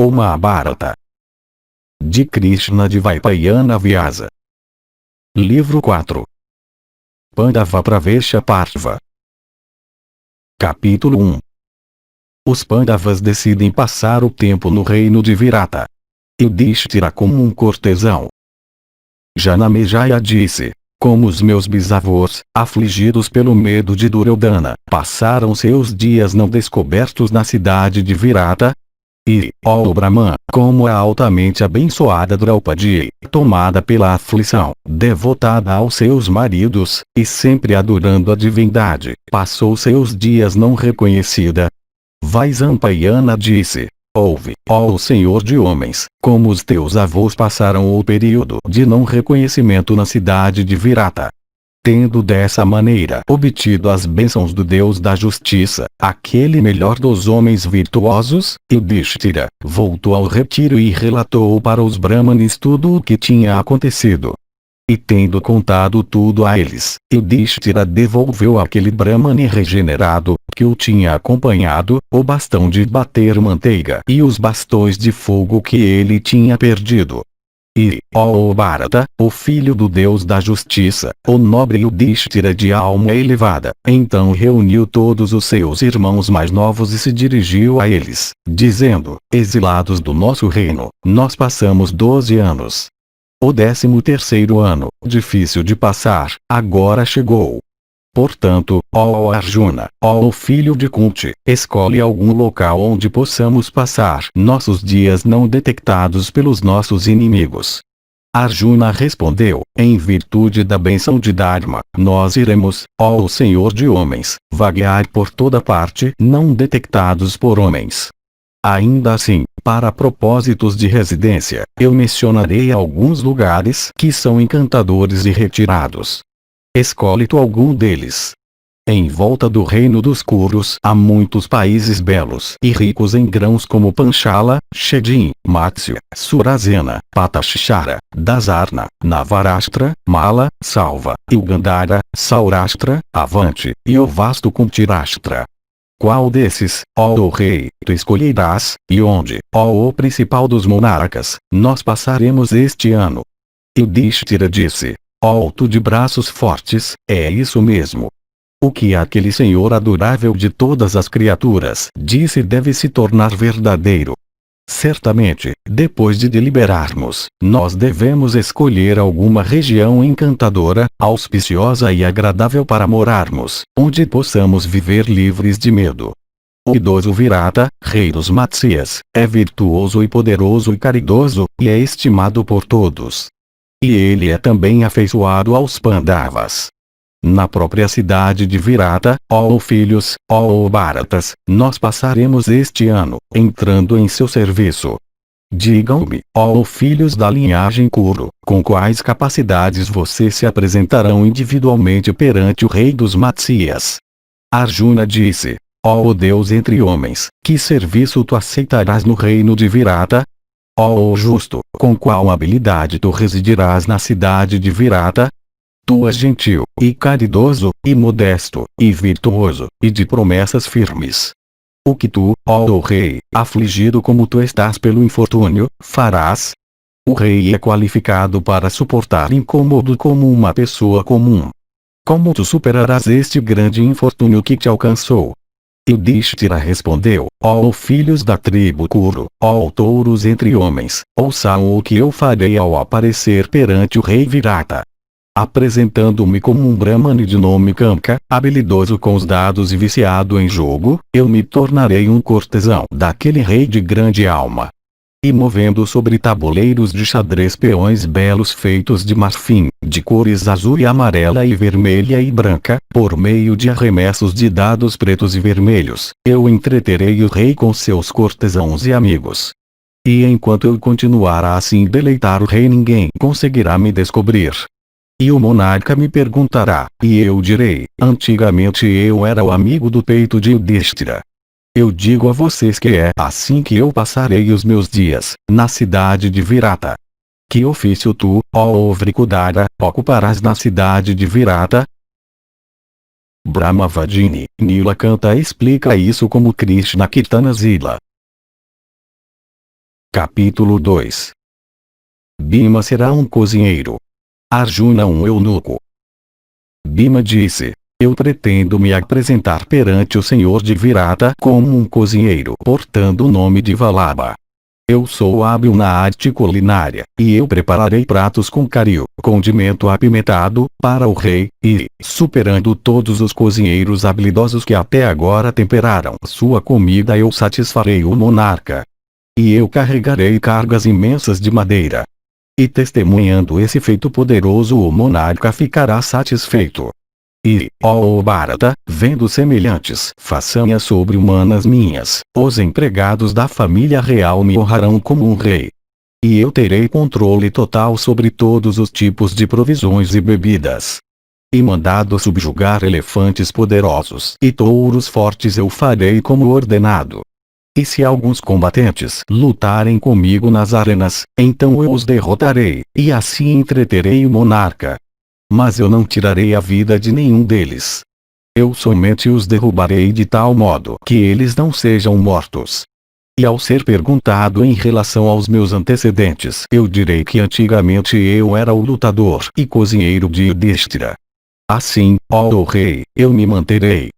O Mahabharata de Krishna Dvaipayana Vyasa. Livro 4. Pandava Pravesha Partha. Capítulo 1. Os Pandavas decidem passar o tempo no reino de Virata. Yudhishthira como um cortesão. Janamejaya disse: como os meus bisavós, afligidos pelo medo de Duryodhana, passaram seus dias não descobertos na cidade de Virata. E, ó Brahman, como a altamente abençoada Draupadi, tomada pela aflição, devotada aos seus maridos, e sempre adorando a divindade, passou seus dias não reconhecida. Vaisampayana disse: ouve, ó Senhor de homens, como os teus avós passaram o período de não reconhecimento na cidade de Virata. Tendo dessa maneira obtido as bênçãos do Deus da Justiça, aquele melhor dos homens virtuosos, Yudhishthira, voltou ao retiro e relatou para os Brahmanes tudo o que tinha acontecido. E tendo contado tudo a eles, Yudhishthira devolveu àquele Brahmane regenerado, que o tinha acompanhado, o bastão de bater manteiga e os bastões de fogo que ele tinha perdido. E, ó Bharata, o filho do Deus da Justiça, o nobre Yudhishthira de alma elevada, então reuniu todos os seus irmãos mais novos e se dirigiu a eles, dizendo: exilados do nosso reino, nós passamos 12 anos. O 13º ano, difícil de passar, agora chegou. Portanto, ó Arjuna, ó filho de Kunti, escolhe algum local onde possamos passar nossos dias não detectados pelos nossos inimigos. Arjuna respondeu: em virtude da bênção de Dharma, nós iremos, ó Senhor de homens, vaguear por toda parte não detectados por homens. Ainda assim, para propósitos de residência, eu mencionarei alguns lugares que são encantadores e retirados. Escolhe tu algum deles. Em volta do reino dos Kurus há muitos países belos e ricos em grãos como Panchala, Chedim, Matsya, Surasena, Patachara, Dasarna, Navarashtra, Mala, Salva, Ugandhara, Saurashtra, Avanti, e o vasto Kuntirashtra. Qual desses, ó rei, tu escolherás, e onde, ó o principal dos monarcas, nós passaremos este ano? Yudhishthira disse: ó tu de braços fortes, é isso mesmo. O que aquele Senhor adorável de todas as criaturas disse deve se tornar verdadeiro. Certamente, depois de deliberarmos, nós devemos escolher alguma região encantadora, auspiciosa e agradável para morarmos, onde possamos viver livres de medo. O idoso Virata, rei dos Matsyas, é virtuoso e poderoso e caridoso, e é estimado por todos. E ele é também afeiçoado aos Pandavas. Na própria cidade de Virata, ó filhos, ó Bharatas, nós passaremos este ano, entrando em seu serviço. Digam-me, ó filhos da linhagem Kuru, com quais capacidades vocês se apresentarão individualmente perante o rei dos Matsyas? Arjuna disse: ó Deus entre homens, que serviço tu aceitarás no reino de Virata? Ó justo, com qual habilidade tu residirás na cidade de Virata? Tu és gentil, e caridoso, e modesto, e virtuoso, e de promessas firmes. O que tu, ó rei, afligido como tu estás pelo infortúnio, farás? O rei é qualificado para suportar incômodo como uma pessoa comum. Como tu superarás este grande infortúnio que te alcançou? Yudhishthira respondeu: ó filhos da tribo Kuru, ó touros entre homens, ouçam o que eu farei ao aparecer perante o rei Virata. Apresentando-me como um Brahmane de nome Kamka, habilidoso com os dados e viciado em jogo, eu me tornarei um cortesão daquele rei de grande alma. E movendo sobre tabuleiros de xadrez peões belos feitos de marfim, de cores azul e amarela e vermelha e branca, por meio de arremessos de dados pretos e vermelhos, eu entreterei o rei com seus cortesãos e amigos. E enquanto eu continuar a assim deleitar o rei, ninguém conseguirá me descobrir. E o monarca me perguntará, e eu direi: antigamente eu era o amigo do peito de Yudhishthira. Eu digo a vocês que é assim que eu passarei os meus dias, na cidade de Virata. Que ofício tu, ó Vrikudara, ocuparás na cidade de Virata? Brahmavadini, Nilakanta explica isso como Krishna Kirtana Zila. Capítulo 2. Bhima será um cozinheiro. Arjuna um eunuco. Bhima disse: eu pretendo me apresentar perante o senhor de Virata como um cozinheiro portando o nome de Vallabha. Eu sou hábil na arte culinária, e eu prepararei pratos com caril, condimento apimentado, para o rei, e, superando todos os cozinheiros habilidosos que até agora temperaram sua comida, eu satisfarei o monarca. E eu carregarei cargas imensas de madeira. E testemunhando esse feito poderoso, o monarca ficará satisfeito. E, ó Bharata, vendo semelhantes façanhas sobre-humanas minhas, os empregados da família real me honrarão como um rei. E eu terei controle total sobre todos os tipos de provisões e bebidas. E mandado subjugar elefantes poderosos e touros fortes eu farei como ordenado. E se alguns combatentes lutarem comigo nas arenas, então eu os derrotarei, e assim entreterei o monarca. Mas eu não tirarei a vida de nenhum deles. Eu somente os derrubarei de tal modo que eles não sejam mortos. E ao ser perguntado em relação aos meus antecedentes, eu direi que antigamente eu era o lutador e cozinheiro de Yudhishthira. Assim, ó rei, eu me manterei.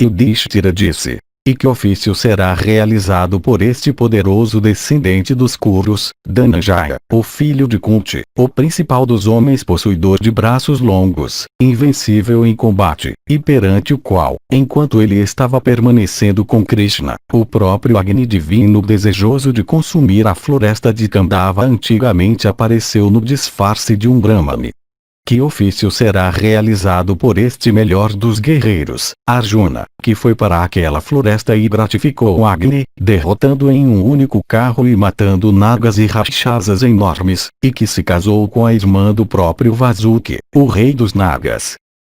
Yudhishthira disse: e que ofício será realizado por este poderoso descendente dos Kurus, Dhananjaya, o filho de Kunti, o principal dos homens possuidor de braços longos, invencível em combate, e perante o qual, enquanto ele estava permanecendo com Krishna, o próprio Agni divino desejoso de consumir a floresta de Kandava antigamente apareceu no disfarce de um Brahmane. Que ofício será realizado por este melhor dos guerreiros, Arjuna, que foi para aquela floresta e gratificou o Agni, derrotando em um único carro e matando nagas e rakshasas enormes, e que se casou com a irmã do próprio Vasuki, o rei dos nagas.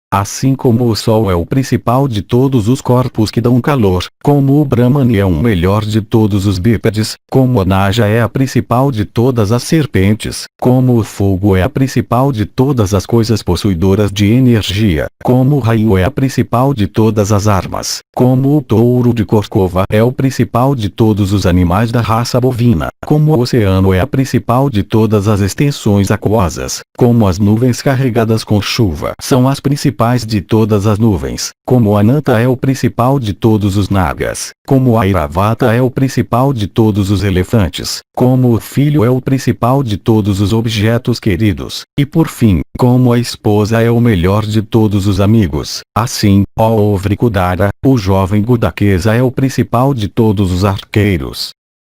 Assim como o sol é o principal de todos os corpos que dão calor, como o Brahmani é o melhor de todos os bípedes, como a Naja é a principal de todas as serpentes, como o fogo é a principal de todas as coisas possuidoras de energia, como o raio é a principal de todas as armas, como o touro de Corcova é o principal de todos os animais da raça bovina, como o oceano é a principal de todas as extensões aquosas, como as nuvens carregadas com chuva são as principais de todas as nuvens, como Ananta é o principal de todos os nagas, como Airavata é o principal de todos os elefantes, como o filho é o principal de todos os objetos queridos, e por fim, como a esposa é o melhor de todos os amigos. Assim, ó Vrikudara, o jovem Gudakesa é o principal de todos os arqueiros.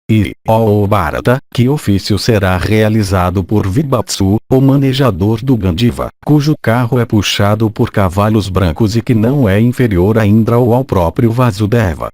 E, ó Bharata, que ofício será realizado por Vibhatsu, o manejador do Gandiva, cujo carro é puxado por cavalos brancos e que não é inferior a Indra ou ao próprio Vasudeva?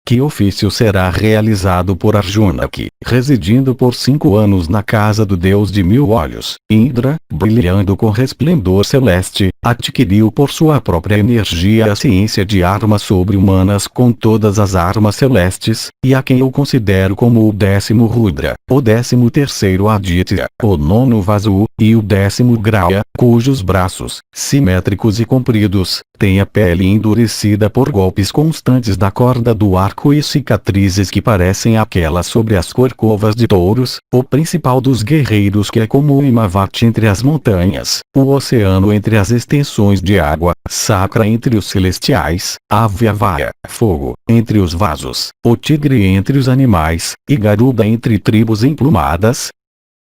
Que ofício será realizado por Arjuna que, residindo por 5 anos na casa do Deus de 1000 olhos, Indra, brilhando com resplendor celeste, adquiriu por sua própria energia a ciência de armas sobre-humanas com todas as armas celestes, e a quem eu considero como o 10º Rudra, o 13º Aditya, o 9º Vasu, e o 10º Graya, cujos braços, simétricos e compridos, têm a pele endurecida por golpes constantes da corda do arco e cicatrizes que parecem aquelas sobre as corcovas de touros, o principal dos guerreiros que é como o Himavati entre as montanhas, o oceano entre as extensões de água, Sakra entre os celestiais, Avyavaya, fogo, entre os vasos, o tigre entre os animais, e Garuda entre tribos emplumadas?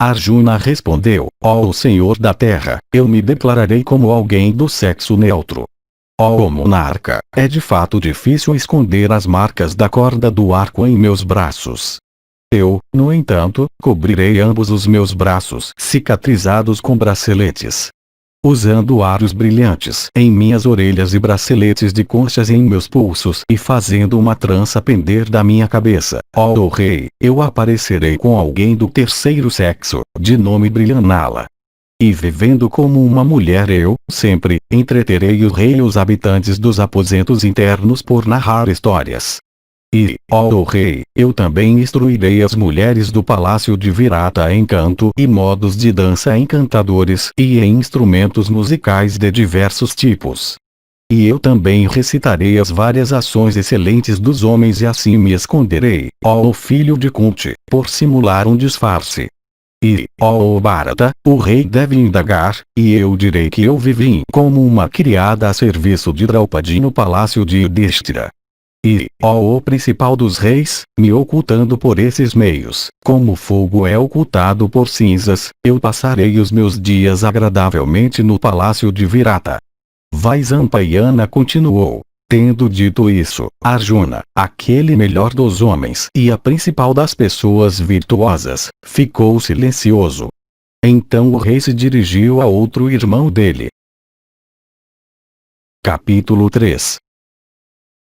Arjuna respondeu: ó Senhor da Terra, eu me declararei como alguém do sexo neutro. Ó monarca, é de fato difícil esconder as marcas da corda do arco em meus braços. Eu, no entanto, cobrirei ambos os meus braços cicatrizados com braceletes. Usando aros brilhantes em minhas orelhas e braceletes de conchas em meus pulsos e fazendo uma trança pender da minha cabeça, ó rei, eu aparecerei com alguém do terceiro sexo, de nome Brilhanala. E vivendo como uma mulher eu, sempre, entreterei o rei e os habitantes dos aposentos internos por narrar histórias. E, ó rei, eu também instruirei as mulheres do palácio de Virata em canto e modos de dança encantadores e em instrumentos musicais de diversos tipos. E eu também recitarei as várias ações excelentes dos homens e assim me esconderei, ó filho de Kunti, por simular um disfarce. E, ó Bharata, o rei deve indagar, e eu direi que eu vivi como uma criada a serviço de Draupadi no palácio de Yudhishthira. E, ó o principal dos reis, me ocultando por esses meios, como fogo é ocultado por cinzas, eu passarei os meus dias agradavelmente no palácio de Virata. Vaisampayana continuou. Tendo dito isso, Arjuna, aquele melhor dos homens e a principal das pessoas virtuosas, ficou silencioso. Então o rei se dirigiu a outro irmão dele. Capítulo 3.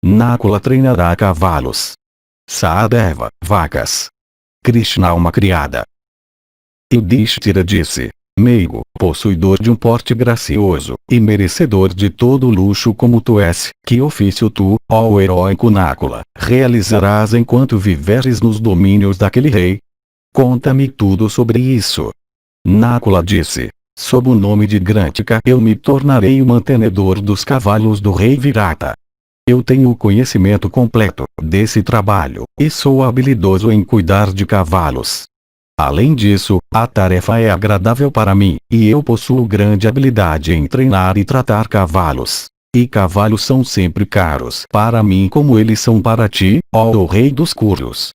Nakula treinará cavalos. Sahadeva, vacas. Krishna uma criada. Yudhishthira disse: meigo, possuidor de um porte gracioso, e merecedor de todo luxo como tu és, que ofício tu, ó heróico Nakula, realizarás enquanto viveres nos domínios daquele rei? Conta-me tudo sobre isso. Nakula disse: sob o nome de Grantika eu me tornarei o mantenedor dos cavalos do rei Virata. Eu tenho o conhecimento completo desse trabalho, e sou habilidoso em cuidar de cavalos. Além disso, a tarefa é agradável para mim, e eu possuo grande habilidade em treinar e tratar cavalos. E cavalos são sempre caros para mim como eles são para ti, ó o rei dos Kuros.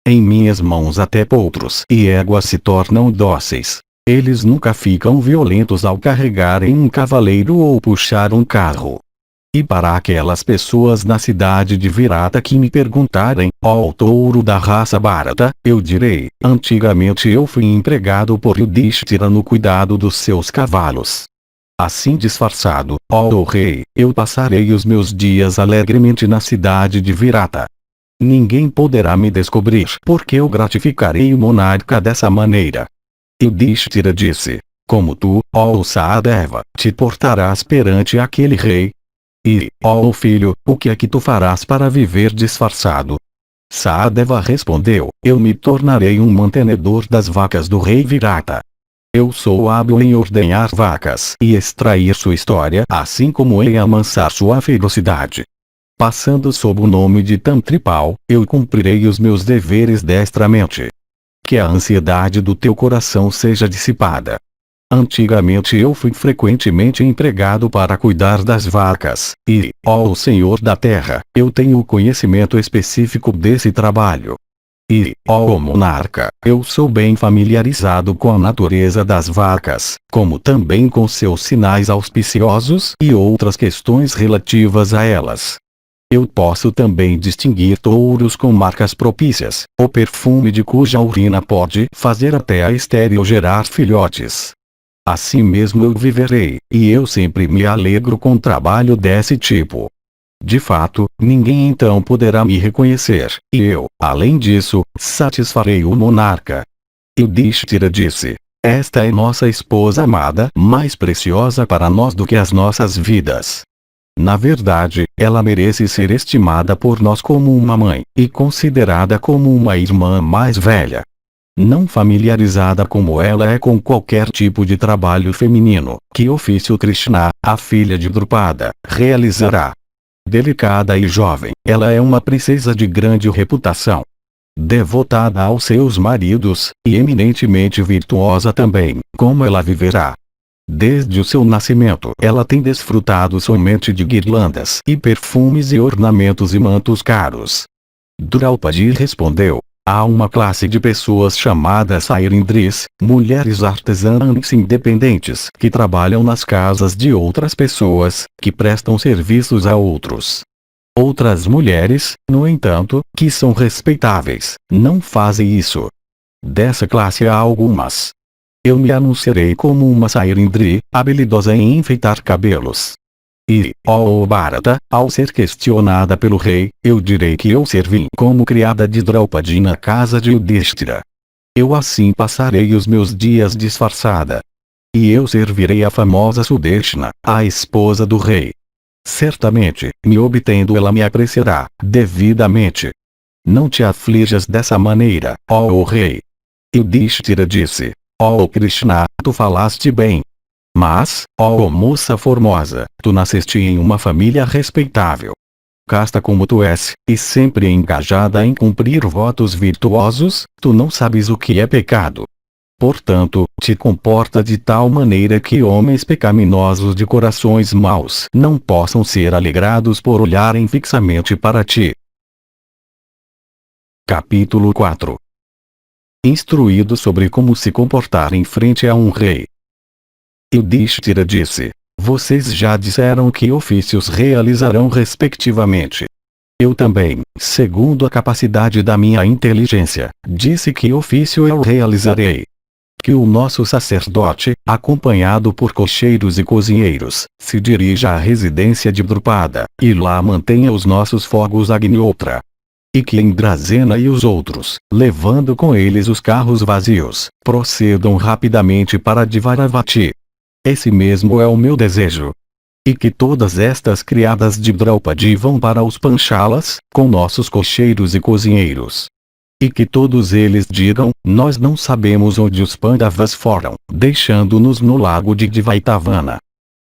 Em minhas mãos até potros e éguas se tornam dóceis. Eles nunca ficam violentos ao carregarem um cavaleiro ou puxar um carro. E para aquelas pessoas na cidade de Virata que me perguntarem, ó touro da raça Bharata, eu direi: antigamente eu fui empregado por Yudhishthira no cuidado dos seus cavalos. Assim disfarçado, ó rei, eu passarei os meus dias alegremente na cidade de Virata. Ninguém poderá me descobrir porque eu gratificarei o monarca dessa maneira. Yudhishthira disse: como tu, ó Sahadeva, te portarás perante aquele rei? E, ó filho, o que é que tu farás para viver disfarçado? Sahadeva respondeu: eu me tornarei um mantenedor das vacas do rei Virata. Eu sou hábil em ordenhar vacas e extrair sua história, assim como em amansar sua ferocidade. Passando sob o nome de Tantripal, eu cumprirei os meus deveres destramente. Que a ansiedade do teu coração seja dissipada. Antigamente eu fui frequentemente empregado para cuidar das vacas, e, ó Senhor da Terra, eu tenho o conhecimento específico desse trabalho. E, ó monarca, eu sou bem familiarizado com a natureza das vacas, como também com seus sinais auspiciosos e outras questões relativas a elas. Eu posso também distinguir touros com marcas propícias, o perfume de cuja urina pode fazer até a estéril gerar filhotes. Assim mesmo eu viverei, e eu sempre me alegro com trabalho desse tipo. De fato, ninguém então poderá me reconhecer, e eu, além disso, satisfarei o monarca. Yudhishthira disse: esta é nossa esposa amada, mais preciosa para nós do que as nossas vidas. Na verdade, ela merece ser estimada por nós como uma mãe, e considerada como uma irmã mais velha. Não familiarizada como ela é com qualquer tipo de trabalho feminino, que ofício Krishna, a filha de Drupada, realizará. Delicada e jovem, ela é uma princesa de grande reputação. Devotada aos seus maridos, e eminentemente virtuosa também, como ela viverá. Desde o seu nascimento ela tem desfrutado somente de guirlandas e perfumes e ornamentos e mantos caros. Draupadi respondeu: há uma classe de pessoas chamadas Sairindris, mulheres artesãs independentes que trabalham nas casas de outras pessoas, que prestam serviços a outros. Outras mulheres, no entanto, que são respeitáveis, não fazem isso. Dessa classe há algumas. Eu me anunciarei como uma Sairindri, habilidosa em enfeitar cabelos. E, ó Bharata, ao ser questionada pelo rei, eu direi que eu servi como criada de Draupadi na casa de Yudhishthira. Eu assim passarei os meus dias disfarçada. E eu servirei a famosa Sudeshna, a esposa do rei. Certamente, me obtendo ela me apreciará, devidamente. Não te aflijas dessa maneira, ó rei. Yudhishthira disse: ó Krishna, tu falaste bem. Mas, ó moça formosa, tu nasceste em uma família respeitável. Casta como tu és, e sempre engajada em cumprir votos virtuosos, tu não sabes o que é pecado. Portanto, te comporta de tal maneira que homens pecaminosos de corações maus não possam ser alegrados por olharem fixamente para ti. Capítulo 4. Instruído sobre como se comportar em frente a um rei. Yudhishthira disse: vocês já disseram que ofícios realizarão respectivamente. Eu também, segundo a capacidade da minha inteligência, disse que ofício eu realizarei. Que o nosso sacerdote, acompanhado por cocheiros e cozinheiros, se dirija à residência de Drupada, e lá mantenha os nossos fogos Agnihotra. E que Indrazena e os outros, levando com eles os carros vazios, procedam rapidamente para Dvaravati. Esse mesmo é o meu desejo. E que todas estas criadas de Draupadi vão para os Panchalas, com nossos cocheiros e cozinheiros. E que todos eles digam: nós não sabemos onde os Pandavas foram, deixando-nos no lago de Dvaitavana.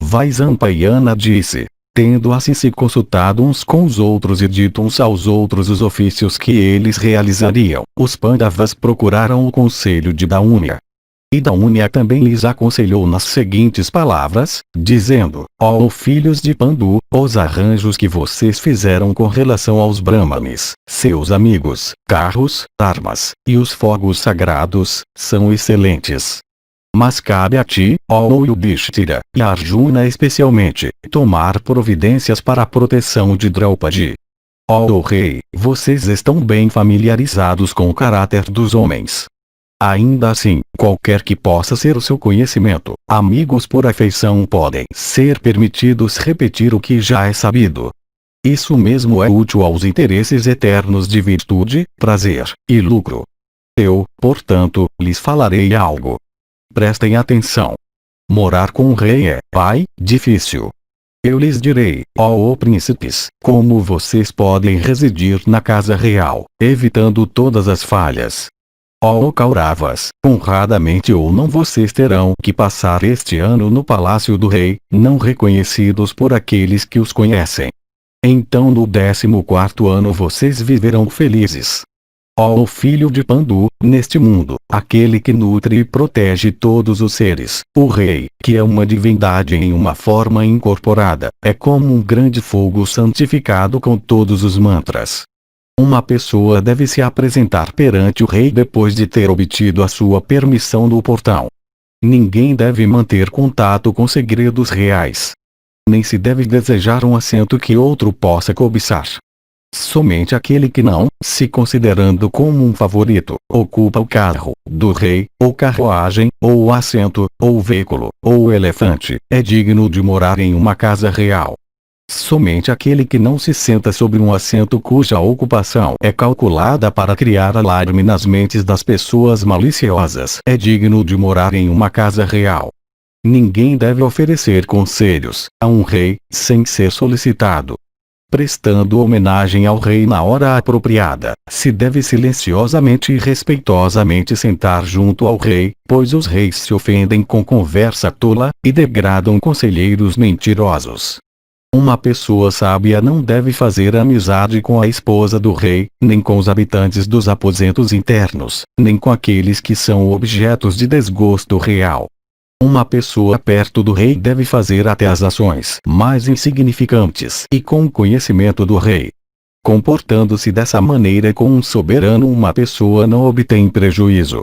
Vaisampayana disse, tendo assim se consultado uns com os outros e dito uns aos outros os ofícios que eles realizariam, os Pandavas procuraram o conselho de Daúnia. E Daúnia também lhes aconselhou nas seguintes palavras, dizendo: ó filhos de Pandu, os arranjos que vocês fizeram com relação aos Brahmanes, seus amigos, carros, armas, e os fogos sagrados, são excelentes. Mas cabe a ti, ó Yudhishthira, e a Arjuna especialmente, tomar providências para a proteção de Draupadi. Ó rei, vocês estão bem familiarizados com o caráter dos homens. Ainda assim, qualquer que possa ser o seu conhecimento, amigos por afeição podem ser permitidos repetir o que já é sabido. Isso mesmo é útil aos interesses eternos de virtude, prazer e lucro. Eu, portanto, lhes falarei algo. Prestem atenção. Morar com o rei é, difícil. Eu lhes direi, ó príncipes, como vocês podem residir na casa real, evitando todas as falhas. Ó Kauravas, honradamente ou não vocês terão que passar este ano no palácio do rei, não reconhecidos por aqueles que os conhecem. Então no 14º ano vocês viverão felizes. Ó filho de Pandu, neste mundo, aquele que nutre e protege todos os seres, o rei, que é uma divindade em uma forma incorporada, é como um grande fogo santificado com todos os mantras. Uma pessoa deve se apresentar perante o rei depois de ter obtido a sua permissão no portão. Ninguém deve manter contato com segredos reais. Nem se deve desejar um assento que outro possa cobiçar. Somente aquele que não, se considerando como um favorito, ocupa o carro do rei, ou carruagem, ou o assento, ou o veículo, ou o elefante, é digno de morar em uma casa real. Somente aquele que não se senta sobre um assento cuja ocupação é calculada para criar alarme nas mentes das pessoas maliciosas é digno de morar em uma casa real. Ninguém deve oferecer conselhos a um rei sem ser solicitado. Prestando homenagem ao rei na hora apropriada, se deve silenciosamente e respeitosamente sentar junto ao rei, pois os reis se ofendem com conversa tola, e degradam conselheiros mentirosos. Uma pessoa sábia não deve fazer amizade com a esposa do rei, nem com os habitantes dos aposentos internos, nem com aqueles que são objetos de desgosto real. Uma pessoa perto do rei deve fazer até as ações mais insignificantes e com o conhecimento do rei. Comportando-se dessa maneira com um soberano, uma pessoa não obtém prejuízo.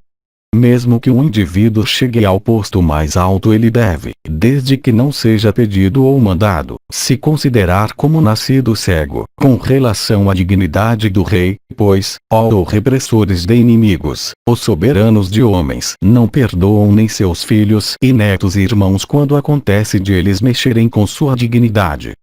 Mesmo que um indivíduo chegue ao posto mais alto, ele deve, desde que não seja pedido ou mandado, se considerar como nascido cego, com relação à dignidade do rei, pois, ó repressores de inimigos, os soberanos de homens não perdoam nem seus filhos e netos e irmãos quando acontece de eles mexerem com sua dignidade.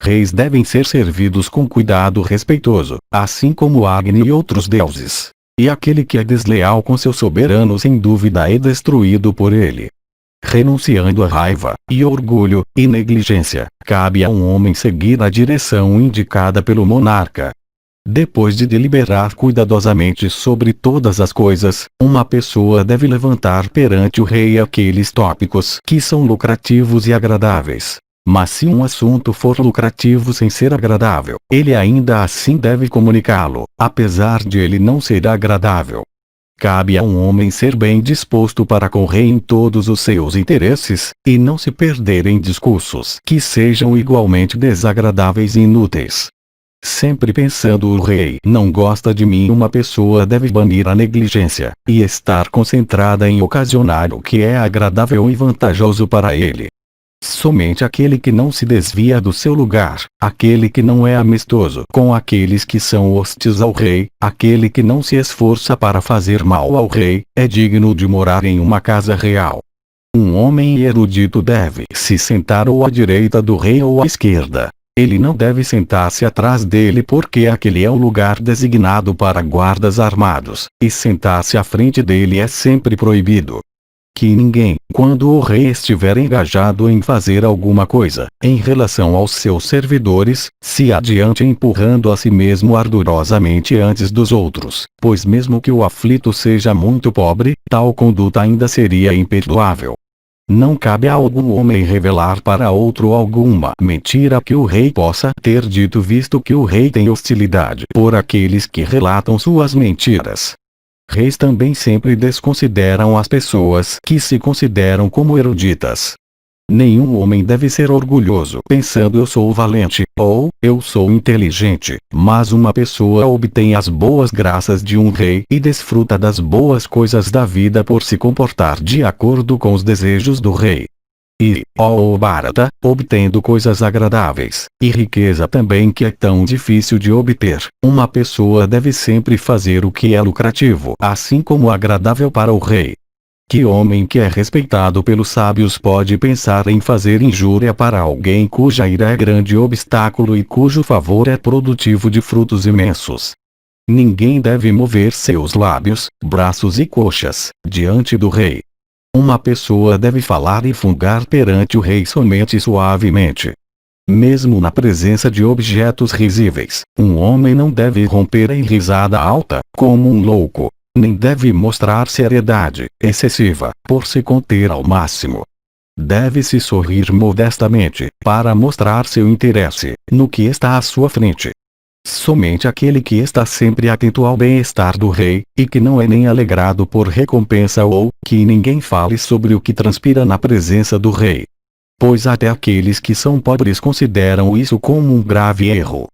Reis devem ser servidos com cuidado respeitoso, assim como Agni e outros deuses. E aquele que é desleal com seu soberano sem dúvida é destruído por ele. Renunciando à raiva, e orgulho, e negligência, cabe a um homem seguir a direção indicada pelo monarca. Depois de deliberar cuidadosamente sobre todas as coisas, uma pessoa deve levantar perante o rei aqueles tópicos que são lucrativos e agradáveis. Mas se um assunto for lucrativo sem ser agradável, ele ainda assim deve comunicá-lo, apesar de ele não ser agradável. Cabe a um homem ser bem disposto para com o rei em todos os seus interesses, e não se perder em discursos que sejam igualmente desagradáveis e inúteis. Sempre pensando o rei não gosta de mim, uma pessoa deve banir a negligência, e estar concentrada em ocasionar o que é agradável e vantajoso para ele. Somente aquele que não se desvia do seu lugar, aquele que não é amistoso com aqueles que são hostis ao rei, aquele que não se esforça para fazer mal ao rei, é digno de morar em uma casa real. Um homem erudito deve se sentar ou à direita do rei ou à esquerda. Ele não deve sentar-se atrás dele porque aquele é o lugar designado para guardas armados, e sentar-se à frente dele é sempre proibido. Que ninguém, quando o rei estiver engajado em fazer alguma coisa, em relação aos seus servidores, se adiante empurrando a si mesmo ardorosamente antes dos outros, pois mesmo que o aflito seja muito pobre, tal conduta ainda seria imperdoável. Não cabe a algum homem revelar para outro alguma mentira que o rei possa ter dito, visto que o rei tem hostilidade por aqueles que relatam suas mentiras. Reis também sempre desconsideram as pessoas que se consideram como eruditas. Nenhum homem deve ser orgulhoso pensando eu sou valente, ou eu sou inteligente, mas uma pessoa obtém as boas graças de um rei e desfruta das boas coisas da vida por se comportar de acordo com os desejos do rei. E, ó Bharata, obtendo coisas agradáveis, e riqueza também que é tão difícil de obter, uma pessoa deve sempre fazer o que é lucrativo, assim como agradável para o rei. Que homem que é respeitado pelos sábios pode pensar em fazer injúria para alguém cuja ira é grande obstáculo e cujo favor é produtivo de frutos imensos? Ninguém deve mover seus lábios, braços e coxas, diante do rei. Uma pessoa deve falar e fungar perante o rei somente suavemente. Mesmo na presença de objetos risíveis, um homem não deve romper em risada alta, como um louco. Nem deve mostrar seriedade excessiva, por se conter ao máximo. Deve-se sorrir modestamente, para mostrar seu interesse no que está à sua frente. Somente aquele que está sempre atento ao bem-estar do rei, e que não é nem alegrado por recompensa ou que ninguém fale sobre o que transpira na presença do rei. Pois até aqueles que são pobres consideram isso como um grave erro.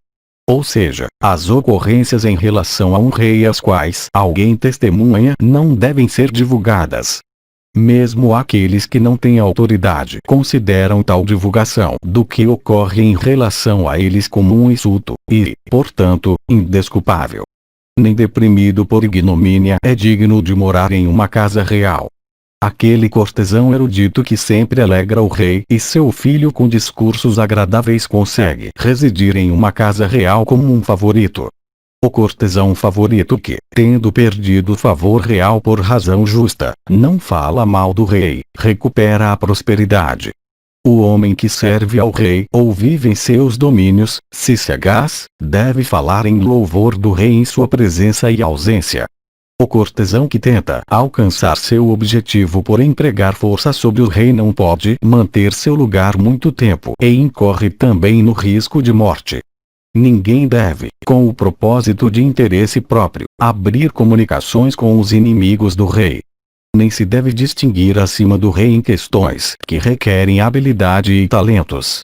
Ou seja, as ocorrências em relação a um rei às quais alguém testemunha não devem ser divulgadas. Mesmo aqueles que não têm autoridade consideram tal divulgação do que ocorre em relação a eles como um insulto, e, portanto, indesculpável. Nem deprimido por ignomínia é digno de morar em uma casa real. Aquele cortesão erudito que sempre alegra o rei e seu filho com discursos agradáveis consegue residir em uma casa real como um favorito. O cortesão favorito que, tendo perdido o favor real por razão justa, não fala mal do rei, recupera a prosperidade. O homem que serve ao rei ou vive em seus domínios, se sagaz, deve falar em louvor do rei em sua presença e ausência. O cortesão que tenta alcançar seu objetivo por empregar força sobre o rei não pode manter seu lugar muito tempo e incorre também no risco de morte. Ninguém deve, com o propósito de interesse próprio, abrir comunicações com os inimigos do rei. Nem se deve distinguir acima do rei em questões que requerem habilidade e talentos.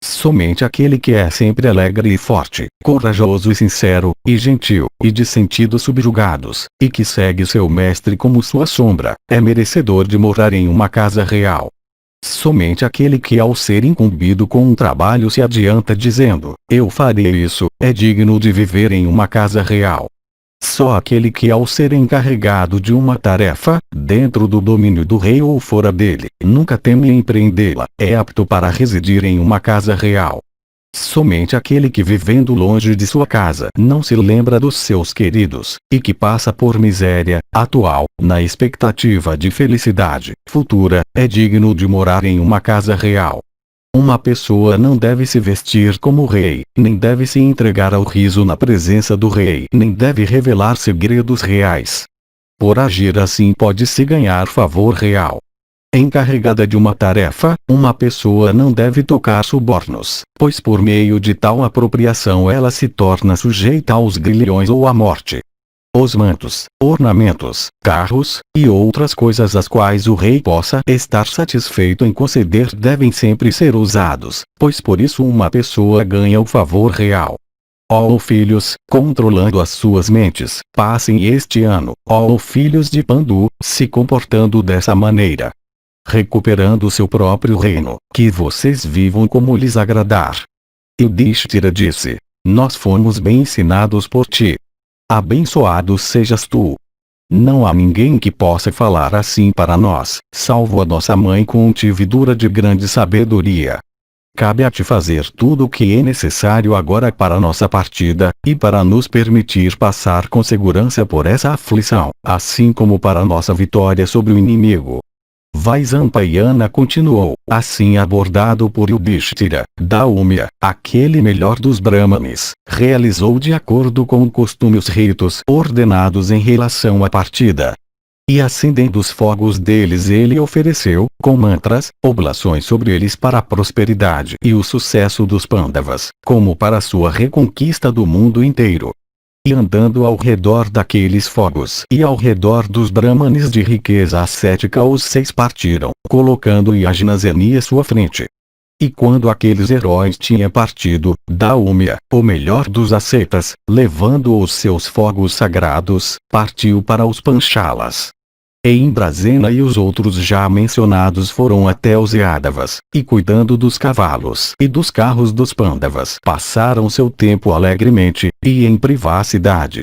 Somente aquele que é sempre alegre e forte, corajoso e sincero, e gentil, e de sentidos subjugados, e que segue seu mestre como sua sombra, é merecedor de morar em uma casa real. Somente aquele que ao ser incumbido com um trabalho se adianta dizendo, eu farei isso, é digno de viver em uma casa real. Só aquele que ao ser encarregado de uma tarefa, dentro do domínio do rei ou fora dele, nunca teme empreendê-la, é apto para residir em uma casa real. Somente aquele que vivendo longe de sua casa não se lembra dos seus queridos, e que passa por miséria atual, na expectativa de felicidade futura, é digno de morar em uma casa real. uma pessoa não deve se vestir como rei, nem deve se entregar ao riso na presença do rei, nem deve revelar segredos reais. Por agir assim pode-se ganhar favor real. Encarregada de uma tarefa, uma pessoa não deve tocar subornos, pois por meio de tal apropriação ela se torna sujeita aos grilhões ou à morte. Os mantos, ornamentos, carros, e outras coisas às quais o rei possa estar satisfeito em conceder devem sempre ser usados, pois por isso uma pessoa ganha o favor real. Ó filhos, controlando as suas mentes, passem este ano, ó filhos de Pandu, se comportando dessa maneira, recuperando seu próprio reino, que vocês vivam como lhes agradar. Yudhishthira disse: nós fomos bem ensinados por ti. Abençoado sejas tu. Não há ninguém que possa falar assim para nós, salvo a nossa mãe contividura de grande sabedoria. Cabe a ti fazer tudo o que é necessário agora para nossa partida, e para nos permitir passar com segurança por essa aflição, assim como para nossa vitória sobre o inimigo. Vaisampayana continuou, assim abordado por Yudhishthira: Daumya, aquele melhor dos Brahmanes, realizou de acordo com o costume os ritos ordenados em relação à partida. E acendendo os fogos deles ele ofereceu, com mantras, oblações sobre eles para a prosperidade e o sucesso dos Pandavas, como para a sua reconquista do mundo inteiro. E andando ao redor daqueles fogos e ao redor dos Brahmanes de riqueza ascética os 6 partiram, colocando Yajnaseni à sua frente. E quando aqueles heróis tinham partido, Daumya, o melhor dos ascetas, levando os seus fogos sagrados, partiu para os Panchalas. E Imbrasena e os outros já mencionados foram até os Yadavas, e cuidando dos cavalos e dos carros dos Pandavas passaram seu tempo alegremente, e em privacidade.